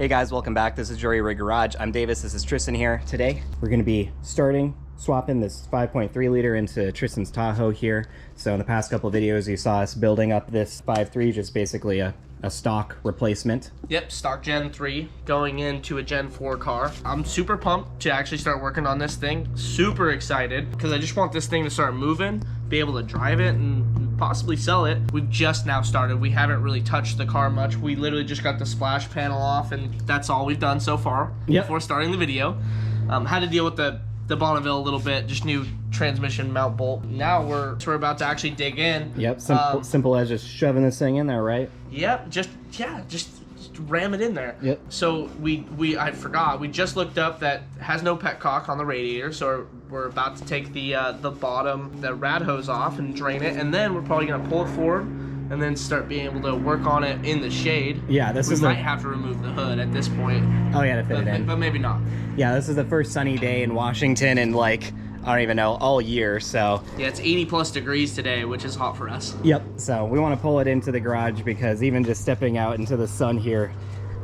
Hey guys, welcome back. This is Jory Rig Garage. I'm Davis, this is Tristan here. Today, we're gonna be swapping this 5.3 liter into Tristan's Tahoe here. So in the past couple of videos, you saw us building up this 5.3, just basically a stock replacement. Yep, stock Gen 3 going into a Gen 4 car. I'm super pumped to actually start working on this thing. Super excited because I just want this thing to start moving, be able to drive it and possibly sell it. We've just now started. We haven't really touched the car much. We literally just got the splash panel off and that's all we've done so far before starting the video. Had to deal with the Bonneville a little bit, just new transmission mount bolt. Now we're about to actually dig in. Yep, simple as just shoving this thing in there, right? Yep, just ram it in there. Yep. So I forgot, we just looked up that has no petcock on the radiator, so we're about to take the bottom, the rad hose off and drain it, and then we're probably gonna pull it forward and then start being able to work on it in the shade. Yeah, we might have to remove the hood at this point. Oh yeah, to fit it in. But maybe not. Yeah, this is the first sunny day in Washington in like, I don't even know, all year, so. Yeah, it's 80+ degrees today, which is hot for us. Yep, so we want to pull it into the garage because even just stepping out into the sun here,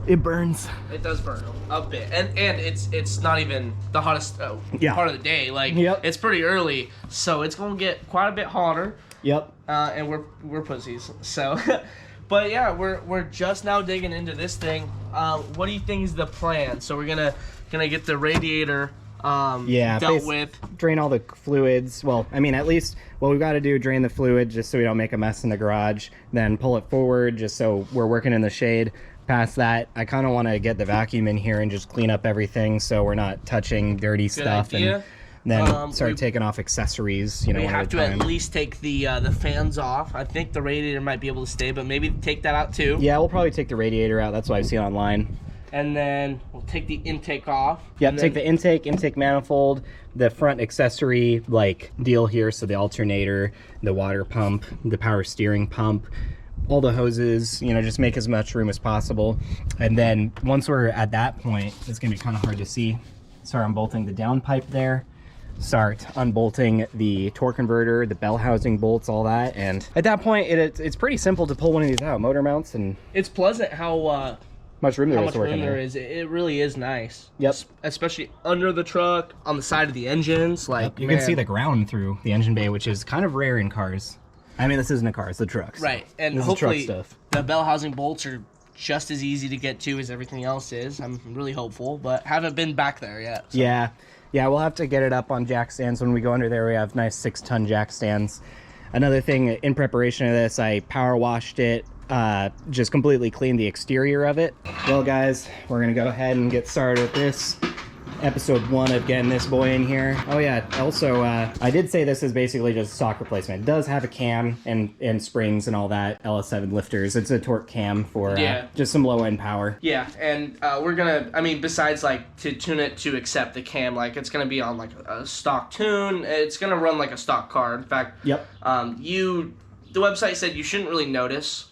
it burns. It does burn a bit, and it's not even the hottest part of the day. Like, it's pretty early, so it's gonna get quite a bit hotter. Yep. And we're pussies, so. But yeah, we're just now digging into this thing. What do you think is the plan? So we're gonna get the radiator dealt with, drain all the fluids. Well, I mean, at least what we've got to do, drain the fluid just so we don't make a mess in the garage, then pull it forward just so we're working in the shade. Past that, I kind of want to get the vacuum in here and just clean up everything so we're not touching dirty stuff. And then start taking off accessories, you know, we one have at a to time. at least take the fans off. I think the radiator might be able to stay, but maybe take that out too. Yeah, we'll probably take the radiator out. That's what I've seen online. And then we'll take the intake off. Yeah, take the intake manifold, the front accessory like deal here, so the alternator, the water pump, the power steering pump, all the hoses, you know, just make as much room as possible. And then once we're at that point, it's gonna be kind of hard to see. Start unbolting the down pipe there. Start unbolting the torque converter, the bell housing bolts, all that. And at that point, it's pretty simple to pull one of these out. Motor mounts, and it's pleasant how much room there is. It really is nice. Yep. Especially under the truck, on the side of the engines. Like, you can see the ground through the engine bay, which is kind of rare in cars. I mean, this isn't a car, it's the trucks. Right, and this hopefully is truck stuff. The bell housing bolts are just as easy to get to as everything else is. I'm really hopeful, but haven't been back there yet. So. Yeah, we'll have to get it up on jack stands when we go under there. We have nice 6-ton jack stands. Another thing, in preparation of this, I power washed it, just completely cleaned the exterior of it. Well guys, we're gonna go ahead and get started with this. Episode 1 of getting this boy in here. Oh yeah, also, I did say this is basically just stock replacement. It does have a cam and springs and all that, LS7 Lifters. It's a torque cam for just some low-end power. Yeah, and we're gonna, I mean, besides like to tune it to accept the cam, like it's gonna be on like a stock tune. It's gonna run like a stock car. In fact, the website said you shouldn't really notice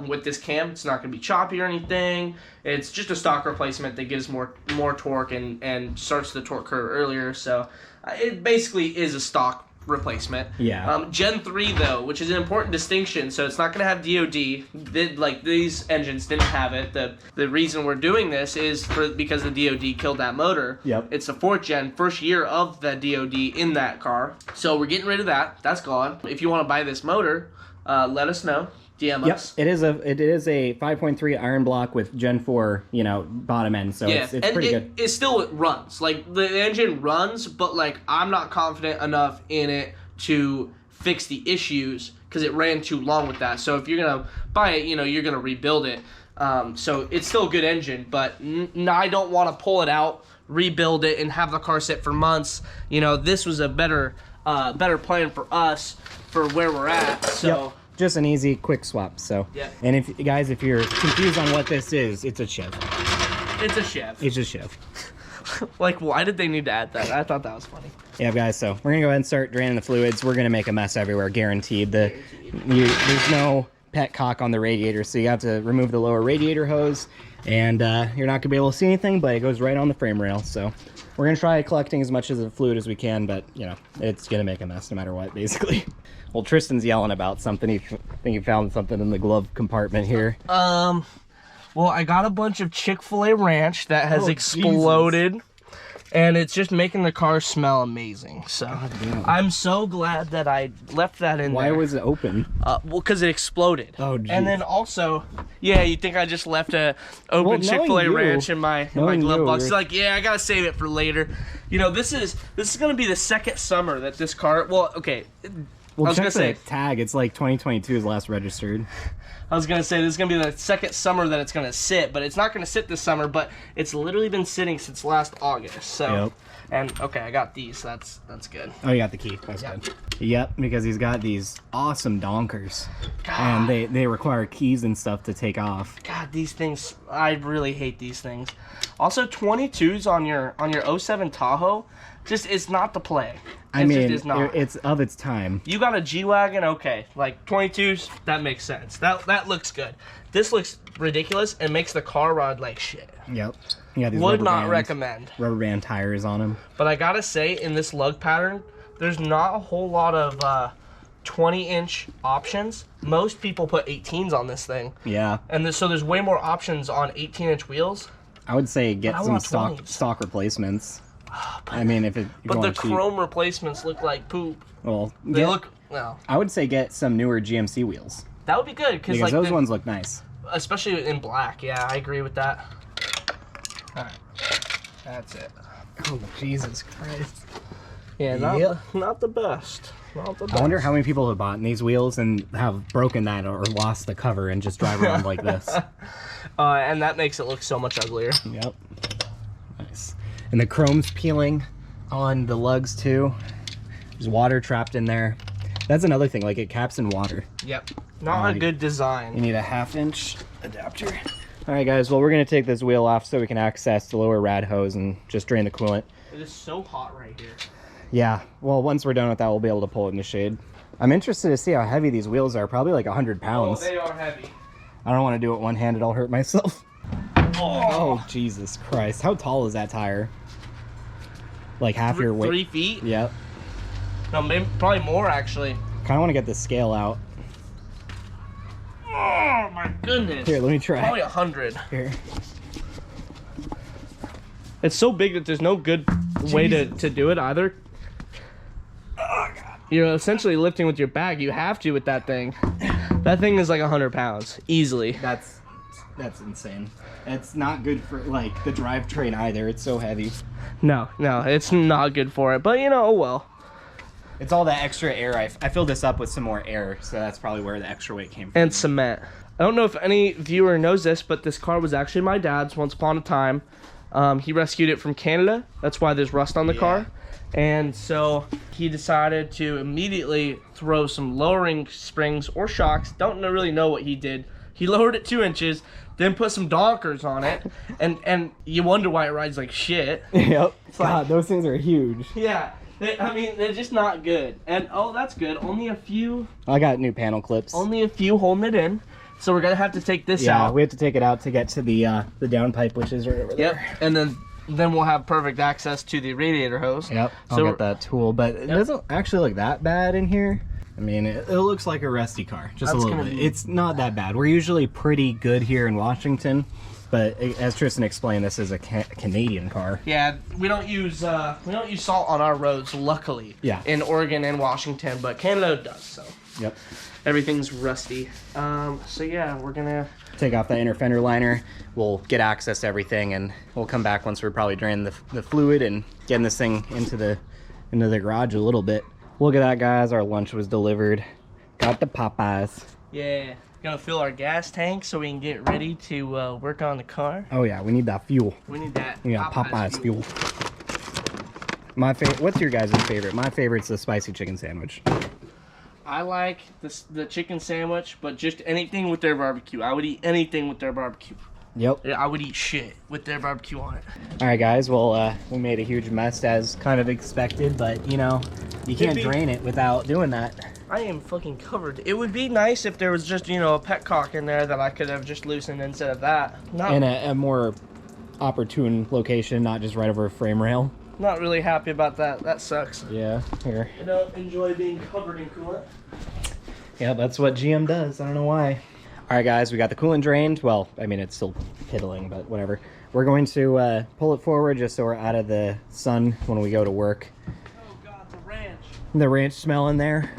with this cam. It's not going to be choppy or anything. It's just a stock replacement that gives more torque and starts the torque curve earlier. So it basically is a stock replacement. Yeah. Gen 3 though, which is an important distinction. So it's not going to have DOD. Like these engines didn't have it. The reason we're doing this is because the DOD killed that motor. Yep. It's the 4th gen, first year of the DOD in that car. So we're getting rid of that. That's gone. If you want to buy this motor, let us know. DM us. It is a 5.3 iron block with Gen 4, you know, bottom end, so it's pretty good. It still runs. Like, the engine runs, but, like, I'm not confident enough in it to fix the issues because it ran too long with that. So if you're going to buy it, you know, you're going to rebuild it. So it's still a good engine, but I don't want to pull it out, rebuild it, and have the car sit for months. You know, this was a better plan for us for where we're at, so... Just an easy, quick swap. So, and if you're confused on what this is, it's a Chev. It's a Chev. It's a Chev. Like, why did they need to add that? I thought that was funny. Yeah, guys. So we're gonna go ahead and start draining the fluids. We're gonna make a mess everywhere, guaranteed. There's no petcock on the radiator, so you have to remove the lower radiator hose, and you're not gonna be able to see anything, but it goes right on the frame rail. So we're gonna try collecting as much of the fluid as we can, but you know, it's gonna make a mess no matter what, basically. Well, Tristan's yelling about something. I think he found something in the glove compartment here. Well, I got a bunch of Chick-fil-A ranch that has Oh, exploded. And it's just making the car smell amazing. So I'm so glad that I left that in there. Why was it open? Well, because it exploded. Oh, geez. And then also, yeah, you think I just left a open Chick-fil-A ranch in my glove box? It's like, yeah, I gotta save it for later. You know, this is gonna be the second summer that this car. Well, okay. Well, I was gonna say tag. It's like 2022 is last registered. I was gonna say this is gonna be the second summer that it's gonna sit, but it's not gonna sit this summer. But it's literally been sitting since last August. So, yep. And okay, I got these. That's good. Oh, you got the key. That's good. Yep, because he's got these awesome donkers, God. and they require keys and stuff to take off. God, these things. I really hate these things. Also, 22s on your 07 Tahoe, just it's not the play. I mean, just is not. It's of its time. You got a G-Wagon, okay. Like 22s, that makes sense. That looks good. This looks ridiculous and makes the car ride like shit. Yep. Yeah, these Would not recommend. Rubber band tires on them. But I gotta say, in this lug pattern, there's not a whole lot of 20-inch options. Most people put 18s on this thing. Yeah. And so there's way more options on 18-inch wheels. I would say get some want stock replacements. I mean, if it. But the chrome replacements look like poop. Well, They look, well, I would say get some newer GMC wheels that would be good because like those ones look nice. especially in black. Yeah, I agree with that. All right, that's it. Oh, Jesus Christ! Yeah, not the best. Not the best. I wonder how many people have bought these wheels and have broken that or lost the cover and just drive around like this. And that makes it look so much uglier. Yep. Nice. And the chrome's peeling on the lugs too. There's water trapped in there. That's another thing, like it caps in water. Yep. Not a good design. You need a 1/2-inch adapter. All right, guys. Well, we're gonna take this wheel off so we can access the lower rad hose and just drain the coolant. It is so hot right here. Yeah. Well, once we're done with that, we'll be able to pull it in the shade. I'm interested to see how heavy these wheels are. Probably like 100 pounds. Oh, they are heavy. I don't want to do it one-handed. I'll hurt myself. Oh, Jesus Christ. How tall is that tire? Like half your weight? 3 feet? Yep. No, maybe, probably more actually. Kind of want to get the scale out. Oh my goodness. Here, let me try. Probably 100. Here. It's so big that there's no good way to do it either. Oh, God. You're essentially lifting with your back. You have to with that thing. That thing is like 100 pounds, easily. That's insane. It's not good for like the drivetrain either. It's so heavy. No, it's not good for it. But you know, oh well. It's all that extra air. I filled this up with some more air, so that's probably where the extra weight came from. And cement. I don't know if any viewer knows this, but this car was actually my dad's once upon a time. He rescued it from Canada. That's why there's rust on the car. And so he decided to immediately throw some lowering springs or shocks. Don't really know what he did. He lowered it 2 inches, then put some donkers on it, and you wonder why it rides like shit. Yep. It's God, like, those things are huge. yeah. I mean, they're just not good. And oh, that's good. Only a few I got new panel clips. holding it in. So we're gonna have to take this out. Yeah, we have to take it out to get to the downpipe, which is right over there. Yep. And then we'll have perfect access to the radiator hose. Yep. I'll get that tool, but it doesn't actually look that bad in here. I mean, it looks like a rusty car, just a little bit. It's not that bad. We're usually pretty good here in Washington, but as Tristan explained, this is a Canadian car. Yeah, we don't use salt on our roads, luckily. Yeah. In Oregon and Washington, but Canada does. So. Yep. Everything's rusty. So yeah, we're gonna take off that inner fender liner. We'll get access to everything, and we'll come back once we're probably draining the fluid and getting this thing into the garage a little bit. Look at that, guys. Our lunch was delivered. Got the Popeyes. Yeah, gonna fill our gas tank so we can get ready to work on the car. Oh yeah, we need that fuel. We need that. We got Popeyes fuel. My favorite. What's your guys' favorite? My favorite's the spicy chicken sandwich. I like the chicken sandwich, but just anything with their barbecue. I would eat anything with their barbecue. Yep. Yeah, I would eat shit with their barbecue on it. All right, guys. Well, we made a huge mess as kind of expected, but you know, you can't drain it without doing that. I am fucking covered. It would be nice if there was just, you know, a petcock in there that I could have just loosened instead of that. No. In a more opportune location, not just right over a frame rail. Not really happy about that. That sucks. Yeah, here. I don't enjoy being covered in coolant. Yeah, that's what GM does. I don't know why. All right, guys, we got the coolant drained. Well, I mean, it's still piddling, but whatever. We're going to pull it forward just so we're out of the sun when we go to work. Oh God, the ranch. The ranch smell in there.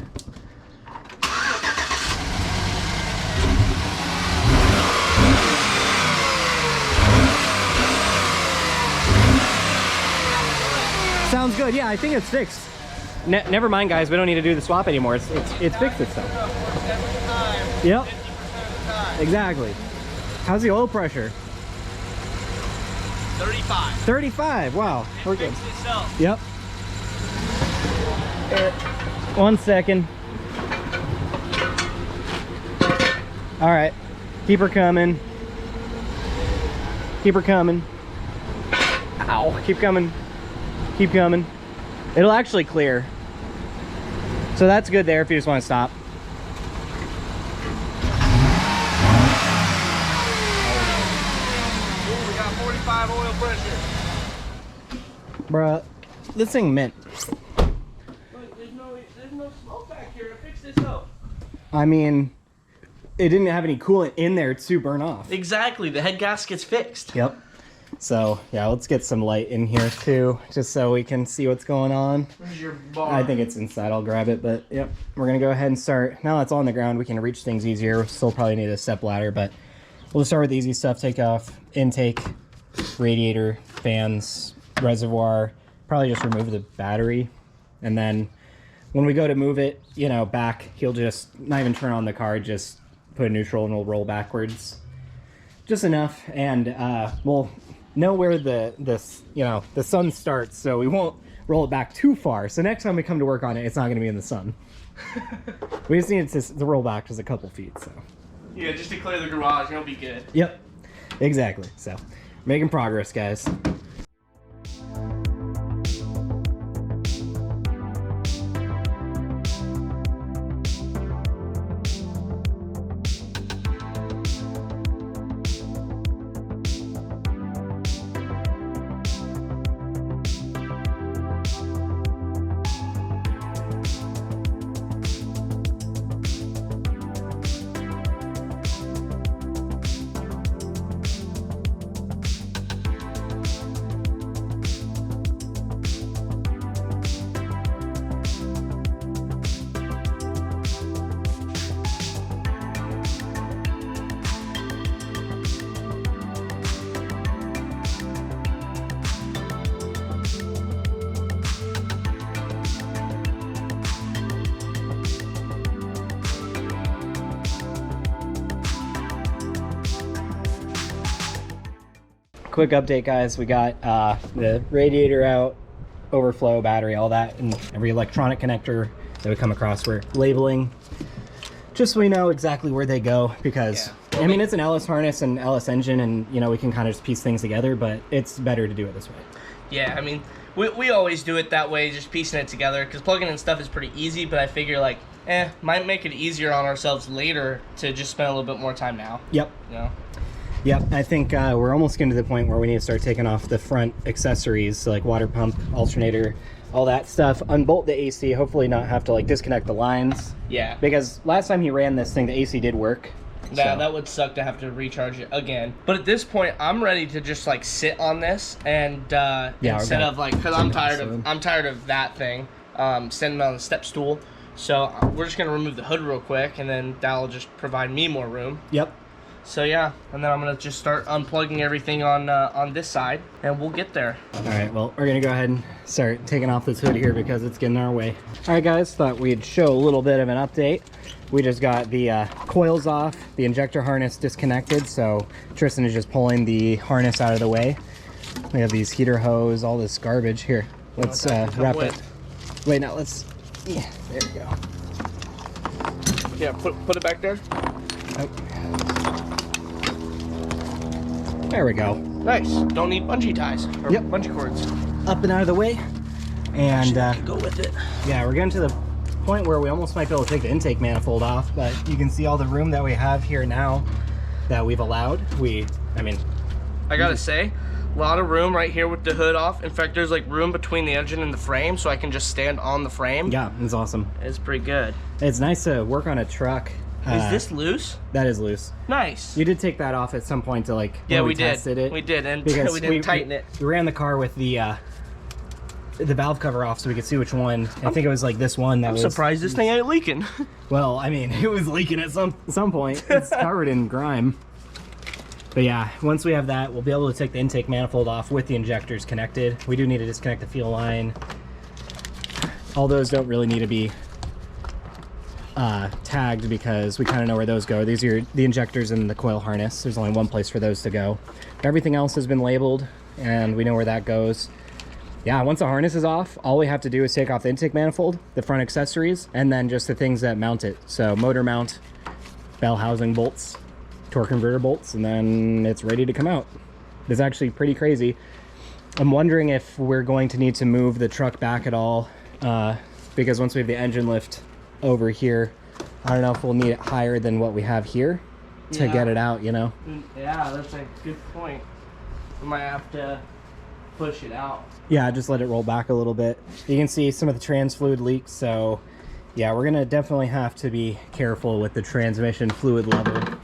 Sounds good. Yeah, I think it's fixed. Never mind, guys. We don't need to do the swap anymore. It's fixed itself. Every time. Yep. 50% of the time. Exactly. How's the oil pressure? 35. 35. Wow. We're good. Fixed itself. Yep. 1 second. All right. Keep her coming. Keep her coming. Ow. Keep coming. Keep coming. It'll actually clear. So that's good there if you just want to stop. Ooh, we got 45 oil pressure. Bruh, this thing mint. Look, there's no smoke back here. I fixed this up. I mean, it didn't have any coolant in there to burn off. Exactly. The head gasket's fixed. Yep. So yeah, let's get some light in here too, just so we can see what's going on. Where's your bar? I think it's inside. I'll grab it, but yep. We're gonna go ahead and start. Now that's on the ground, we can reach things easier. We'll still probably need a step ladder, but we'll start with the easy stuff. Take off intake, radiator, fans, reservoir. Probably just remove the battery, and then when we go to move it, you know, back, he'll just not even turn on the car, just put a neutral and we'll roll backwards. Just enough, and we'll know where the sun starts, so we won't roll it back too far. So next time we come to work on it, it's not going to be in the sun. We just need it to roll back just a couple feet. So Yeah, just to clear the garage, and it'll be good. yep, exactly. So making progress, guys. Quick update, guys. We got the radiator out, overflow, battery, all that, and every electronic connector that we come across we're labeling, just so we know exactly where they go, because I mean, it's an LS harness and LS engine, and you know, we can kind of just piece things together, but it's better to do it this way. Yeah, I mean, we always do it that way, just piecing it together, because plugging in stuff is pretty easy, but I figure, like, might make it easier on ourselves later to just spend a little bit more time now. Yep. You know? Yep, I think we're almost getting to the point where we need to start taking off the front accessories, so like water pump, alternator, all that stuff. Unbolt the AC, hopefully not have to like disconnect the lines. Yeah. Because last time he ran this thing, the AC did work. That would suck to have to recharge it again. But at this point, I'm ready to just like sit on this and instead of like, because I'm tired of that thing, sitting on the step stool. So we're just gonna remove the hood real quick, and then that'll just provide me more room. Yep. So yeah, and then I'm gonna just start unplugging everything on this side, and we'll get there. All right, well, we're gonna go ahead and start taking off this hood here because it's getting in our way. All right, guys, thought we'd show a little bit of an update. We just got the coils off, the injector harness disconnected, so Tristan is just pulling the harness out of the way. We have these heater hose, all this garbage here. Let's wrap it. Wait, now let's, yeah, there we go. Yeah, put it back there. Oh. There we go. Nice. Don't need bungee ties or Yep. bungee cords. Up and out of the way. And Go with it. yeah, we're getting to the point where we almost might be able to take the intake manifold off, but you can see all the room that we have here now that we've allowed. I gotta say, a lot of room right here with the hood off. In fact, there's like room between the engine and the frame, so I can just stand on the frame. Yeah, it's awesome. It's pretty good. It's nice to work on a truck Is this loose? That is loose. Nice. You did take that off at some point to like. Yeah, when we did. tested it. We did, and Because we didn't tighten it. We ran the car with the valve cover off so we could see which one. I think it was like this one that I'm was. surprised this thing ain't leaking. Well, I mean, it was leaking at some point. It's covered in grime. But yeah, once we have that, we'll be able to take the intake manifold off with the injectors connected. We do need to disconnect the fuel line. All those don't really need to be tagged because we kind of know where those go. These are the injectors and the coil harness. There's only one place for those to go. Everything else has been labeled and we know where that goes. Yeah, once the harness is off, all we have to do is take off the intake manifold, the front accessories, and then just the things that mount it. So motor mount, bell housing bolts, torque converter bolts, and then it's ready to come out. It's actually pretty crazy. I'm wondering if we're going to need to move the truck back at all, because once we have the engine lift over here, I don't know if we'll need it higher than what we have here to get it out, you know? Yeah, that's a good point. We might have to push it out. Yeah, just let it roll back a little bit. You can see some of the trans fluid leaks, so yeah, we're gonna definitely have to be careful with the transmission fluid level.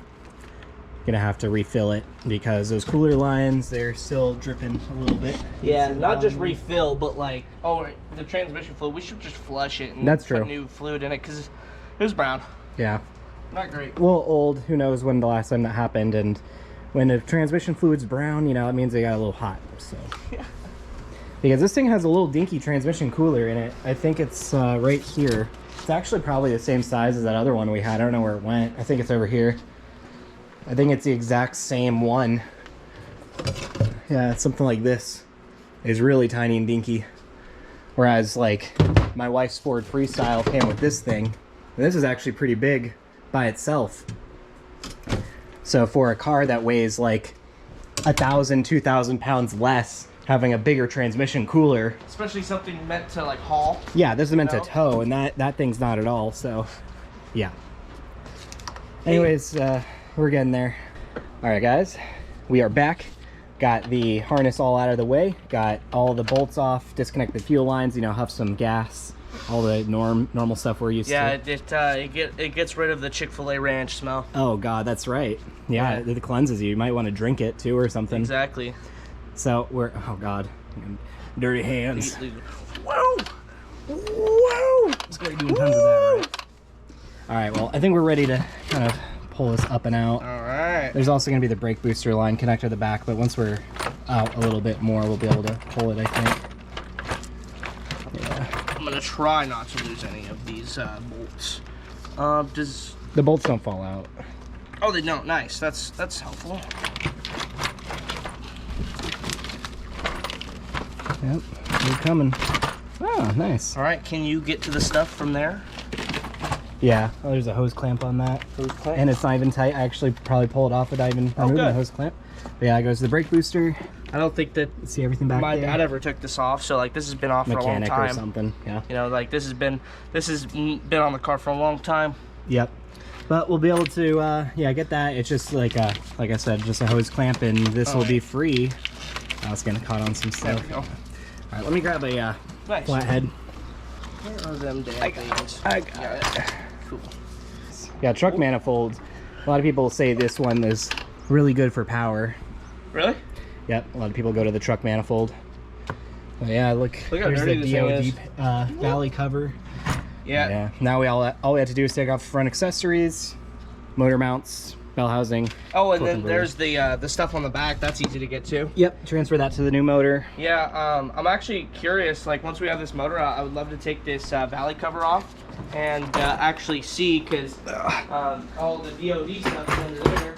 Gonna have to refill it because those cooler lines, they're still dripping a little bit. Yeah, not just refill, but like, the transmission fluid, we should just flush it and That's true. put new fluid in it because it was brown. Yeah. Not great. A little old, who knows when the last time that happened, and when the transmission fluid's brown, you know, it means they got a little hot, so. Yeah. Because this thing has a little dinky transmission cooler in it. I think it's right here. It's actually probably the same size as that other one we had. I don't know where it went. I think it's over here. I think it's the exact same one. Yeah, it's something like this. It's really tiny and dinky. Whereas, like, my wife's Ford Freestyle came with this thing. And this is actually pretty big by itself. So for a car that weighs like 1,000, 2,000 pounds less, having a bigger transmission cooler. Especially something meant to like haul. Yeah, this is meant to tow, and that thing's not at all, so yeah. Anyways, we're getting there. All right, guys, we are back. Got the harness all out of the way, got all the bolts off, disconnect the fuel lines, you know, huff some gas, all the normal stuff we're used to. Yeah, it gets rid of the Chick-fil-A ranch smell. Oh God, that's right. Yeah, it cleanses you. You might want to drink it too or something. Exactly. So we're, oh God, dirty hands. Whoa! Whoa! It's gonna be doing tons of that, right? All right, well, I think we're ready to kind of pull this up and out. All right. There's also gonna be the brake booster line connected to the back, but once we're out a little bit more, we'll be able to pull it, I think. Yeah. I'm gonna try not to lose any of these bolts. The bolts don't fall out. Oh, they don't. Nice. That's helpful. Yep, they're coming. Oh, nice. All right, can you get to the stuff from there? Yeah, oh, there's a hose clamp on that. Hose clamp? And it's not even tight. I actually probably pull it off without even removing the hose clamp. But yeah, it goes to the brake booster. I don't think that See everything back my there? dad ever took this off, so like this has been off for a long Mechanic time. or something, yeah. You know, like this has been on the car for a long time. Yep. But we'll be able to, yeah, get that. It's just like I said, just a hose clamp, and this will be free. I was getting caught on some stuff. There we go. All right, let me grab a Nice. flathead. Where are them damn things? I got it. Cool. Yeah, truck manifolds. A lot of people say this one is really good for power. Really? Yep, a lot of people go to the truck manifold. But yeah, look Look how here's dirty the this thing DOD is. valley cover. Yeah. Yeah. Now all we have to do is take off front accessories, motor mounts, bell housing. Oh, and torque then converter. there's the stuff on the back. That's easy to get to. Yep, transfer that to the new motor. Yeah, I'm actually curious, like once we have this motor out, I would love to take this valley cover off and actually see, because all the DOD stuff is under there.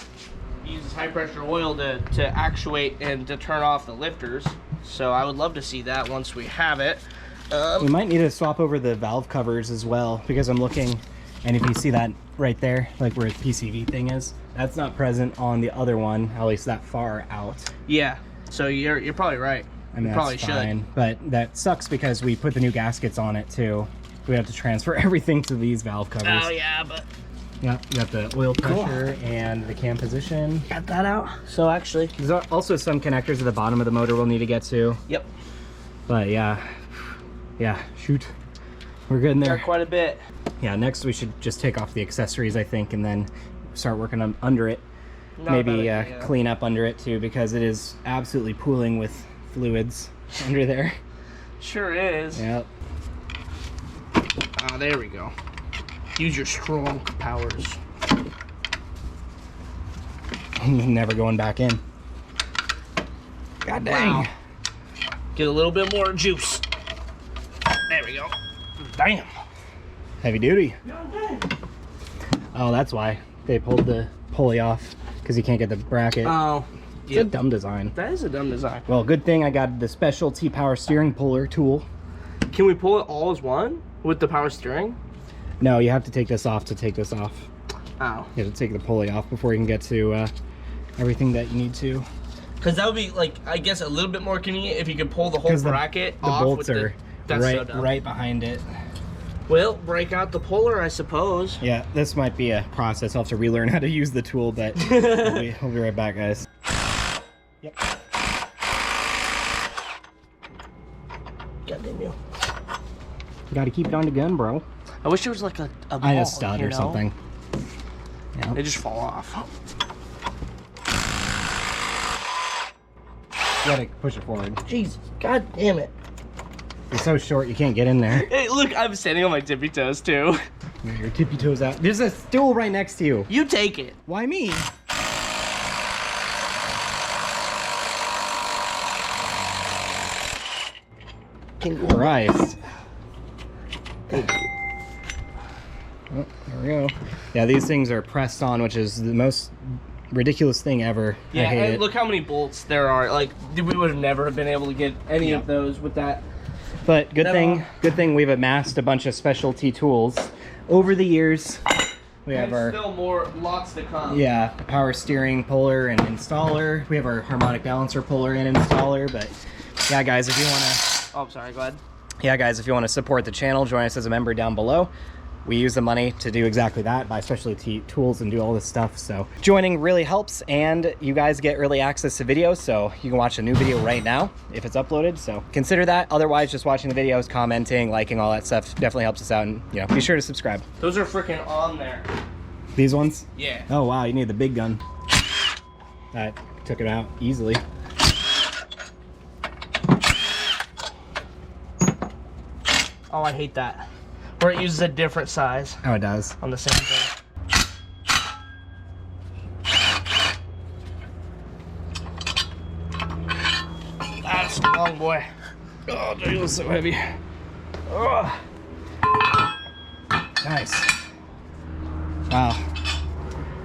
It uses high pressure oil to actuate and to turn off the lifters. So I would love to see that once we have it. We might need to swap over the valve covers as well, because I'm looking, and if you see that right there, like where the PCV thing is, that's not present on the other one, at least that far out. Yeah, so you're probably right. I mean, you probably that's fine, should. but that sucks because we put the new gaskets on it too. We have to transfer everything to these valve covers. Oh yeah, but Yeah, you got the oil pressure and the cam position. got that out. So actually, There's also some connectors at the bottom of the motor we'll need to get to. yep. But yeah, shoot. We're good in there. Got quite a bit. Yeah, next we should just take off the accessories, I think, and then start working on under it. Maybe clean up under it too, because it is absolutely pooling with fluids under there. Sure is. Yep. Ah, there we go. Use your strong powers. Never going back in. God dang. Wow. Get a little bit more juice. There we go. Damn. Heavy duty. Oh, that's why they pulled the pulley off, because you can't get the bracket. Oh, It's a dumb design. That is a dumb design. Well, good thing I got the specialty power steering puller tool. Can we pull it all as one with the power steering? No, you have to take this off to take this off. Oh. You have to take the pulley off before you can get to everything that you need to. Because that would be, like, I guess a little bit more convenient if you could pull the whole bracket The off. bolts are That's so dumb. right behind it. Well, break out the puller, I suppose. Yeah, this might be a process. I'll have to relearn how to use the tool, but we'll be right back, guys. Yep. God damn you. You gotta keep it on the gun, bro. I wish there was like a ball, I had a stud or something. Yeah. They just fall off. You gotta push it forward. Jesus, god damn it. You're so short, you can't get in there. Hey, look, I'm standing on my tippy toes too. Your tippy toes out. There's a stool right next to you. You take it. Why me? Christ. Oh, there we go. Yeah, these things are pressed on, which is the most ridiculous thing ever. Yeah, I hate and it. look how many bolts there are. Like, we would have never been able to get any of those with that. But good thing we've amassed a bunch of specialty tools over the years. We have our still lots to come. Yeah, power steering puller and installer. We have our harmonic balancer puller and installer. But yeah, guys, if you want to. Oh, I'm sorry. Go ahead. Yeah, guys, if you want to support the channel, join us as a member down below. We use the money to do exactly that, buy specialty tools and do all this stuff. So joining really helps, and you guys get early access to videos, so you can watch a new video right now if it's uploaded. So consider that. Otherwise, just watching the videos, commenting, liking, all that stuff definitely helps us out. And be sure to subscribe. Those are freaking on there. These ones? Yeah. Oh wow, you need the big gun. That took it out easily. Oh, I hate that. Where it uses a different size Oh, it does. on the same thing. That's strong, boy. Oh, dude, it was so heavy. Oh. Nice. Wow.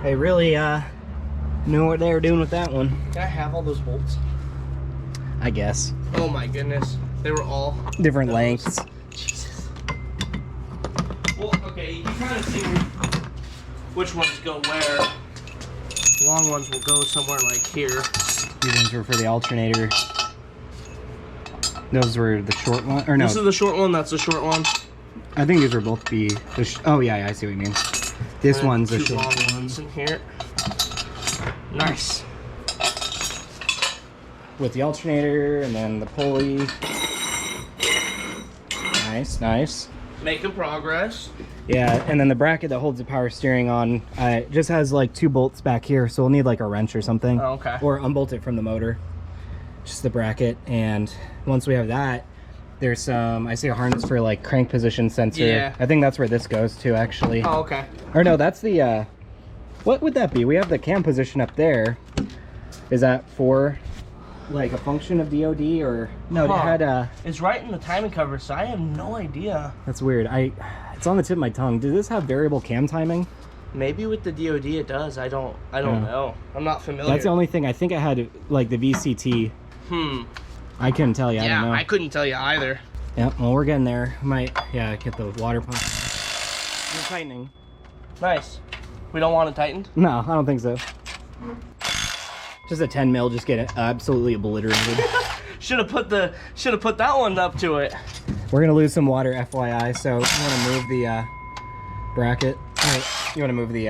They really knew what they were doing with that one. Can I have all those bolts? I guess. Oh my goodness. They were all Different those. lengths. Jesus. Well, okay, you kind of see which ones go where. Long ones will go somewhere like here. These ones were for the alternator. Those were the short one, or no? This is the short one, that's the short one. I think these were both oh yeah, I see what you mean. This And one's the two short. long ones in here. Nice. With the alternator and then the pulley. Nice, nice. Making progress. Yeah, and then the bracket that holds the power steering on just has like 2 bolts back here, so we'll need like a wrench or something. Oh, okay. Or unbolt it from the motor. Just the bracket, and once we have that, there's some, I see a harness for like crank position sensor. Yeah. I think that's where this goes to actually. Oh, okay. Or no, that's the, what would that be? We have the cam position up there. Is that for like a function of DOD or? No, Huh. it had It's right in the timing cover, so I have no idea. that's weird. It's on the tip of my tongue. Does this have variable cam timing? Maybe with the DOD it does. I don't know. I'm not familiar. That's the only thing. I think I had like the VCT. I couldn't tell you. I don't know. I couldn't tell you either. Yeah, well, we're getting there. Might, get the water pump. We're tightening. Nice. We don't want it tightened? No, I don't think so. Just a 10 mil, just get it absolutely obliterated. Should have put that one up to it. We're gonna lose some water, FYI. So you want to move the bracket? Right. You want to move the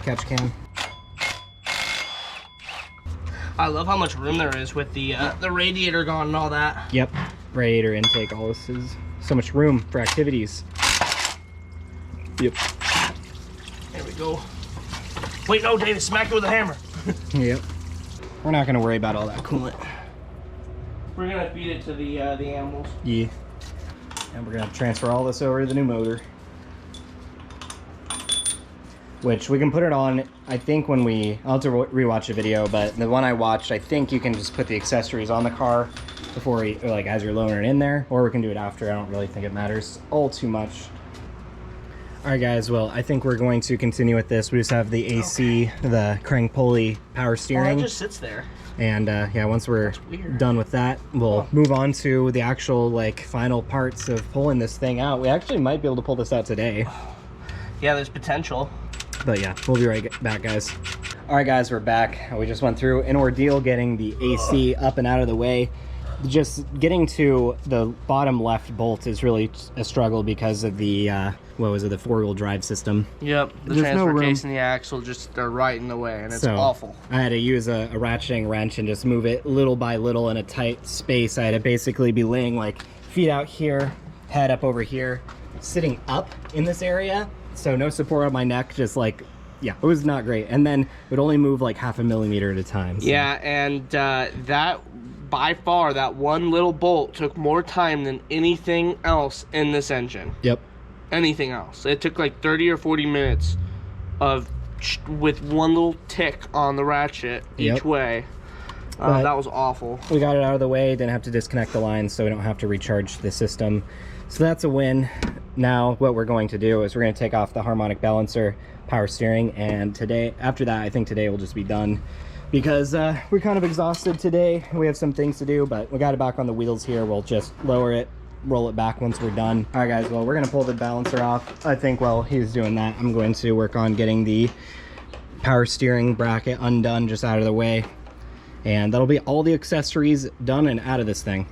catch can? I love how much room there is with the radiator gone and all that. Yep. Radiator intake. All this is so much room for activities. Yep. There we go. Wait, no, David, smack it with a hammer. Yep. We're not gonna worry about all that coolant. We're gonna feed it to the animals. Yeah. And we're gonna transfer all this over to the new motor. Which we can put it on, I think when I'll have to rewatch the video, but the one I watched, I think you can just put the accessories on the car before like as you're lowering it in there, or we can do it after. I don't really think it matters all too much. All right, guys, well, I think we're going to continue with this. We just have the AC, the crank pulley power steering. Oh, it just sits there. And yeah, once we're done with that, we'll move on to the actual like final parts of pulling this thing out. We actually might be able to pull this out today. Yeah, there's potential. But yeah, we'll be right back, guys. All right, guys, we're back. We just went through an ordeal getting the AC up and out of the way. Just getting to the bottom left bolt is really a struggle because of the what was it, the four-wheel drive system. Yep, the transfer case and the axle just are right in the way, and it's awful. I had to use a ratcheting wrench and just move it little by little in a tight space. I had to basically be laying like feet out here, head up over here, sitting up in this area, so no support on my neck, just like, yeah, it was not great. And then it would only move like 0.5 millimeter at a time. So. Yeah, and that by far, that one little bolt took more time than anything else in this engine. Yep. Anything else. It took like 30 or 40 minutes with one little tick on the ratchet each way. That was awful. We got it out of the way, didn't have to disconnect the lines, so we don't have to recharge the system. So that's a win. Now what we're going to do is we're going to take off the harmonic balancer, power steering, and after that, I think today will just be done. Because we're kind of exhausted today. We have some things to do, but we got it back on the wheels here. We'll just lower it, roll it back once we're done. All right, guys, well, we're gonna pull the balancer off. I think while he's doing that, I'm going to work on getting the power steering bracket undone, just out of the way. And that'll be all the accessories done and out of this thing.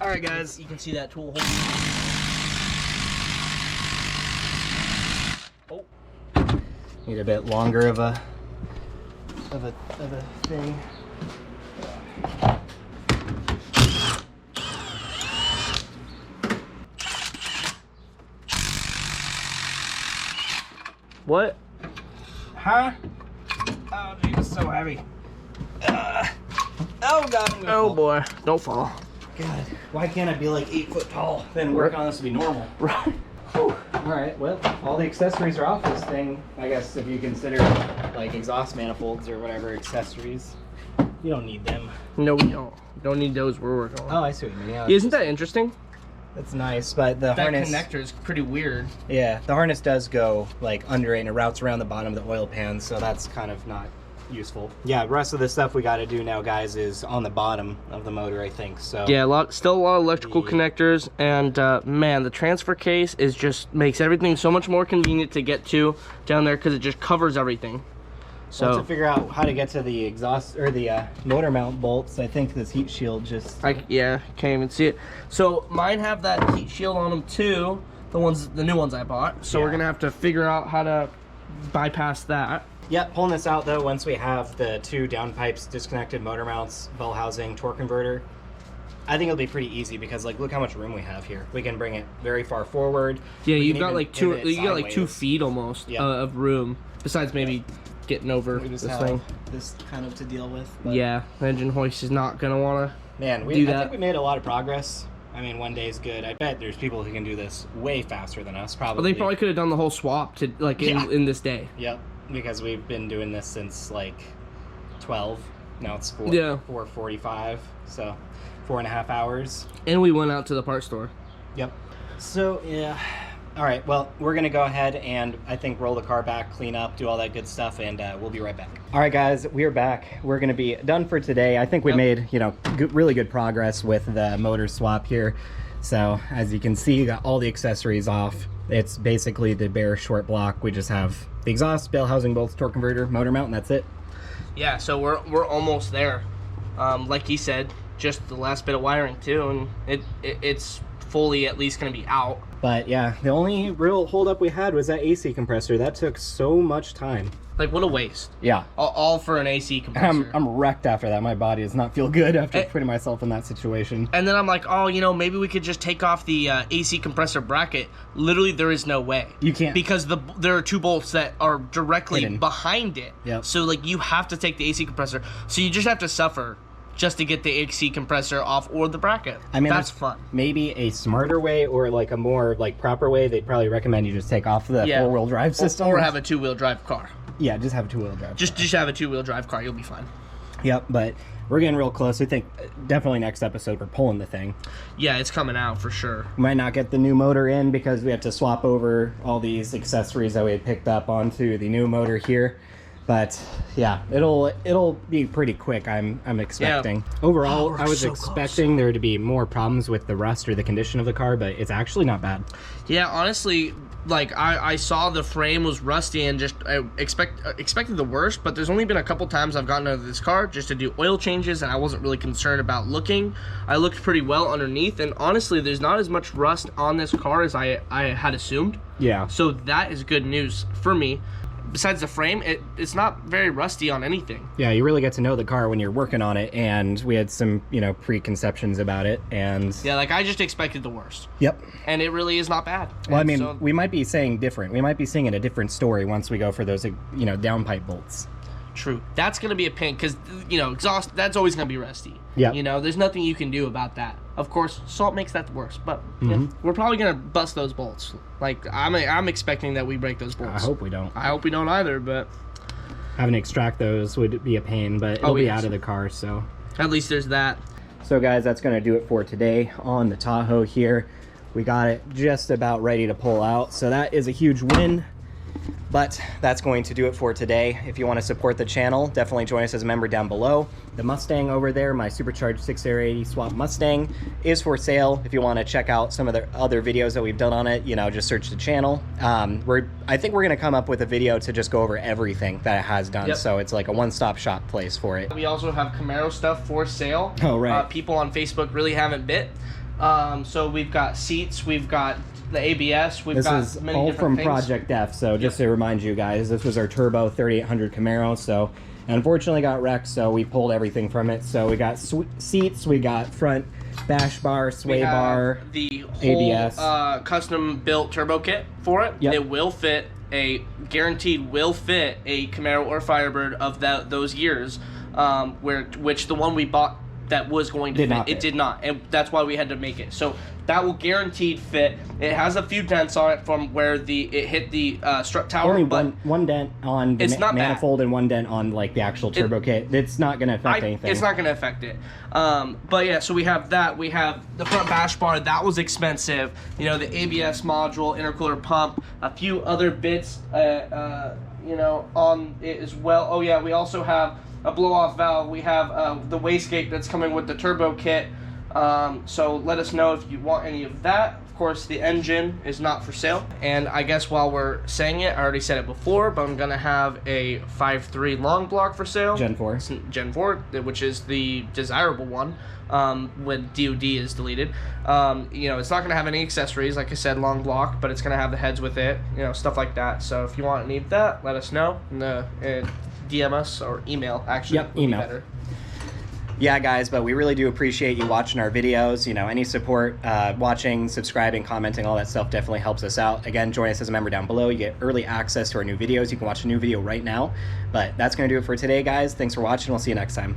All right, guys, you can see that tool. Oh, need a bit longer of a thing. What? Huh? Oh, dude, it's so heavy. Oh God! Oh boy! Don't fall. God, why can't I be like 8 foot tall? Then working on this would be normal. Right. All right, well, all the accessories are off this thing. I guess if you consider like exhaust manifolds or whatever accessories, you don't need them. No, we don't. Don't need those. We're working on. Oh, I see what you mean. Yeah, isn't that interesting? That's nice, but the harness connector is pretty weird. Yeah, the harness does go like under it and it routes around the bottom of the oil pan, so that's kind of not useful. Yeah, the rest of the stuff we got to do now, guys, is on the bottom of the motor, I think. So yeah, still a lot of electrical connectors, and man, the transfer case makes everything so much more convenient to get to down there because it just covers everything. So to figure out how to get to the exhaust or the motor mount bolts, I think this heat shield can't even see it. So mine have that heat shield on them too, the new ones I bought. So we're gonna have to figure out how to bypass that. Yeah, pulling this out though, once we have the 2 downpipes, disconnected motor mounts, bell housing, torque converter, I think it'll be pretty easy because like look how much room we have here. We can bring it very far forward. Yeah, you've got like 2 feet almost of room. Besides maybe getting over this thing. This kind of to deal with. But yeah, engine hoist is not gonna wanna do that. I think we made a lot of progress. I mean, one day is good. I bet there's people who can do this way faster than us. Probably. Well, they probably could have done the whole swap to like in this day. Yep. Because we've been doing this since like 12. Now it's 4:45, so 4.5 hours. And we went out to the parts store. Yep. So yeah. All right. Well, we're gonna go ahead and I think roll the car back, clean up, do all that good stuff, and we'll be right back. All right, guys, we are back. We're gonna be done for today. I think we made really good progress with the motor swap here. So as you can see, you got all the accessories off. It's basically the bare short block. We just have the exhaust, bell housing bolts, torque converter, motor mount, and that's it. Yeah, so we're almost there. Like he said, just the last bit of wiring too, and it's fully at least going to be out. But yeah, the only real holdup we had was that AC compressor. That took so much time. Like, what a waste. Yeah. All for an AC compressor. I'm wrecked after that. My body does not feel good after putting myself in that situation. And then I'm like, oh, you know, maybe we could just take off the AC compressor bracket. Literally, there is no way. You can't. Because there are 2 bolts that are directly hidden behind it. Yep. So, like, you have to take the AC compressor. So you just have to suffer just to get the AC compressor off or the bracket. I mean, that's fun. Maybe a smarter way or like a more like proper way. They'd probably recommend you just take off the 4-wheel drive system. Or have a 2-wheel drive car. Yeah, just have a 2-wheel drive. Just have a 2-wheel drive car. You'll be fine. Yep, but we're getting real close. We think definitely next episode we're pulling the thing. Yeah, it's coming out for sure. We might not get the new motor in because we have to swap over all these accessories that we had picked up onto the new motor here. But yeah, it'll be pretty quick. I'm expecting. Yeah. Overall, I was expecting there to be more problems with the rust or the condition of the car, but it's actually not bad. Yeah, honestly, like I saw the frame was rusty and just I expected the worst, but there's only been a couple times I've gotten out of this car just to do oil changes, and I wasn't really concerned about looking. I looked pretty well underneath, and honestly, there's not as much rust on this car as I had assumed. Yeah. So that is good news for me. Besides the frame, it's not very rusty on anything. Yeah, you really get to know the car when you're working on it, and we had some, preconceptions about it, and... Yeah, like, I just expected the worst. Yep. And it really is not bad. Well, I mean, we might be saying different. We might be seeing a different story once we go for those, downpipe bolts. True. That's going to be a pain, because, exhaust, that's always going to be rusty. Yeah. There's nothing you can do about that. Of course, salt makes that worse, but yeah, we're probably going to bust those bolts. Like, I'm expecting that we break those bolts. I hope we don't. I hope we don't either, but... Having to extract those would be a pain, but it'll be out of the car, so... At least there's that. So, guys, that's going to do it for today on the Tahoe here. We got it just about ready to pull out, so that is a huge win. But that's going to do it for today. If you want to support the channel, definitely join us as a member down below. The Mustang over there, my supercharged 680 swap Mustang, is for sale. If you want to check out some of the other videos that we've done on it, just search the channel. I think we're going to come up with a video to just go over everything that it has done. Yep. So it's like a one-stop shop place for it. We also have Camaro stuff for sale. Oh, right. People on Facebook really haven't bit. So we've got seats, we've got the ABS, we've got this is many all different from things. Project F. So just to remind you guys, this was our turbo 3800 Camaro. So unfortunately got wrecked, so we pulled everything from it. So we got seats, we got front bash bar, sway bar, the whole ABS, custom built turbo kit for it. Yep. It will fit guaranteed will fit a Camaro or Firebird of those years, which the one we bought that was going to fit. It did not, and that's why we had to make it. So that will guaranteed fit. It has a few dents on it from where it hit the strut tower. Only but one dent on the manifold and one dent on like the actual turbo kit. It's not going to affect anything. It's not going to affect it. But yeah, so we have that. We have the front bash bar. That was expensive. The ABS module, intercooler pump, a few other bits, on it as well. Oh yeah, we also have a blow-off valve. We have the wastegate that's coming with the turbo kit. So let us know if you want any of that. Of course, the engine is not for sale. And I guess while we're saying it, I already said it before, but I'm gonna have a 5.3 long block for sale. Gen 4. Gen 4, which is the desirable one when DOD is deleted. It's not gonna have any accessories, like I said, long block, but it's gonna have the heads with it, stuff like that. So if you want any of that, let us know. DM us or email, actually. Yep, email. Better. Yeah, guys, but we really do appreciate you watching our videos. Any support, watching, subscribing, commenting, all that stuff definitely helps us out. Again, join us as a member down below. You get early access to our new videos. You can watch a new video right now. But that's going to do it for today, guys. Thanks for watching. We'll see you next time.